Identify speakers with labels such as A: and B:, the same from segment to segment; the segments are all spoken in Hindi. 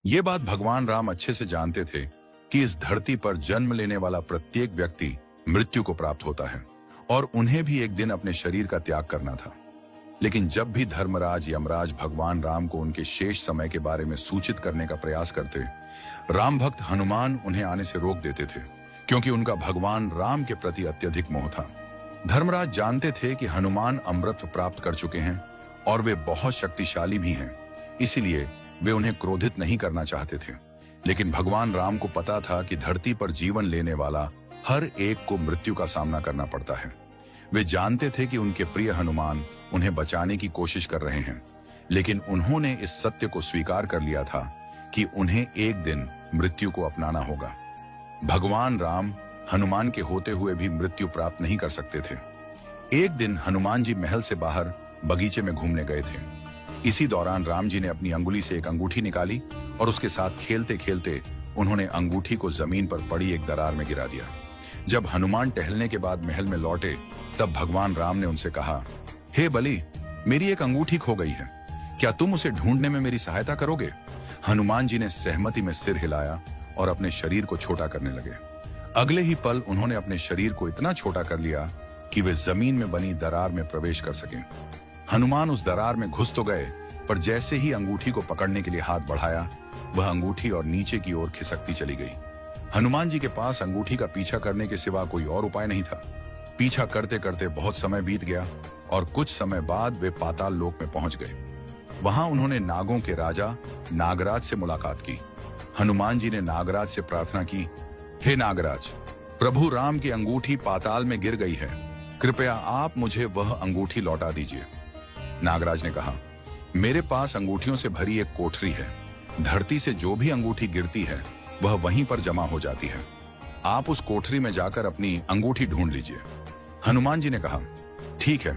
A: ये बात भगवान राम अच्छे से जानते थे कि इस धरती पर जन्म लेने वाला प्रत्येक व्यक्ति मृत्यु को प्राप्त होता है और उन्हें भी एक दिन अपने शरीर का त्याग करना था। लेकिन जब भी धर्मराज यमराज भगवान राम को उनके शेष समय के बारे में सूचित करने का प्रयास करते, राम भक्त हनुमान उन्हें आने से रोक देते थे, क्योंकि उनका भगवान राम के प्रति अत्यधिक मोह था। धर्मराज जानते थे कि हनुमान अमृत प्राप्त कर चुके हैं और वे बहुत शक्तिशाली भी हैं, इसीलिए वे उन्हें क्रोधित नहीं करना चाहते थे। लेकिन भगवान राम को पता था कि धरती पर जीवन लेने वाला हर एक को मृत्यु का सामना करना पड़ता है। वे जानते थे कि उनके प्रिय हनुमान उन्हें बचाने की कोशिश कर रहे हैं, लेकिन उन्होंने इस सत्य को स्वीकार कर लिया था कि उन्हें एक दिन मृत्यु को अपनाना होगा। भगवान राम हनुमान के होते हुए भी मृत्यु प्राप्त नहीं कर सकते थे। एक दिन हनुमान जी महल से बाहर बगीचे में घूमने गए थे। इसी दौरान राम जी ने अपनी अंगुली से एक अंगूठी निकाली और उसके साथ खेलते खेलते उन्होंने अंगूठी को जमीन पर पड़ी एक दरार में गिरा दिया। जब हनुमान टहलने के बाद महल में लौटे, तब भगवान राम ने उनसे कहा, हे बलि, मेरी एक अंगूठी खो गई है, क्या तुम उसे ढूंढने में मेरी सहायता करोगे? हनुमान जी ने सहमति में सिर हिलाया और अपने शरीर को छोटा करने लगे। अगले ही पल उन्होंने अपने शरीर को इतना छोटा कर लिया कि वे जमीन में बनी दरार में प्रवेश कर सकें। हनुमान उस दरार में घुस तो गए, पर जैसे ही अंगूठी को पकड़ने के लिए हाथ बढ़ाया, वह अंगूठी और नीचे की ओर खिसकती चली गई। हनुमान जी के पास अंगूठी का पीछा करने के सिवा कोई और उपाय नहीं था। पीछा करते करते बहुत समय बीत गया और कुछ समय बाद वे पाताल लोक में पहुंच गए। वहां उन्होंने नागों के राजा नागराज से मुलाकात की। हनुमान जी ने नागराज से प्रार्थना की, हे नागराज, प्रभु राम की अंगूठी पाताल में गिर गई है, कृपया आप मुझे वह अंगूठी लौटा दीजिए। नागराज ने कहा, मेरे पास अंगूठियों से भरी एक कोठरी है। धरती से जो भी अंगूठी गिरती है वह वहीं पर जमा हो जाती है। आप उस कोठरी में जाकर अपनी अंगूठी ढूंढ लीजिए। हनुमान जी ने कहा, ठीक है,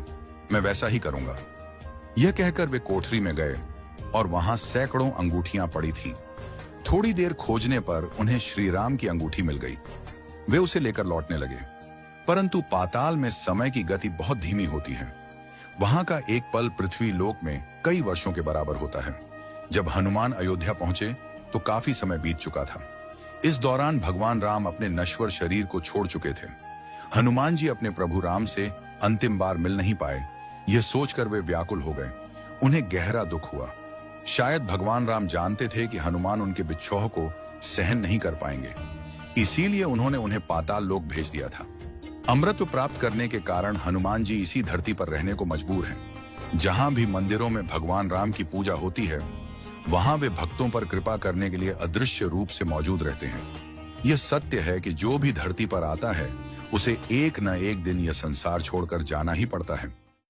A: मैं वैसा ही करूंगा। यह कहकर वे कोठरी में गए और वहां सैकड़ों अंगूठियां पड़ी थीं। थोड़ी देर खोजने पर उन्हें श्री राम की अंगूठी मिल गई। वे उसे लेकर लौटने लगे, परंतु पाताल में समय की गति बहुत धीमी होती है। वहां का एक पल पृथ्वी लोक में कई वर्षों के बराबर होता है। जब हनुमान अयोध्या पहुंचे तो काफी समय बीत चुका था। इस दौरान भगवान राम अपने नश्वर शरीर को छोड़ चुके थे। हनुमान जी अपने प्रभु राम से अंतिम बार मिल नहीं पाए, यह सोचकर वे व्याकुल हो गए। उन्हें गहरा दुख हुआ। शायद भगवान राम जानते थे कि हनुमान उनके बिछोह को सहन नहीं कर पाएंगे, इसीलिए उन्होंने उन्हें पाताल लोक भेज दिया था। अमृत प्राप्त करने के कारण हनुमान जी इसी धरती पर रहने को मजबूर हैं। जहां भी मंदिरों में भगवान राम की पूजा होती है, वहां वे भक्तों पर कृपा करने के लिए अदृश्य रूप से मौजूद रहते हैं। यह सत्य है कि जो भी धरती पर आता है, उसे एक न एक दिन यह संसार छोड़कर जाना ही पड़ता है।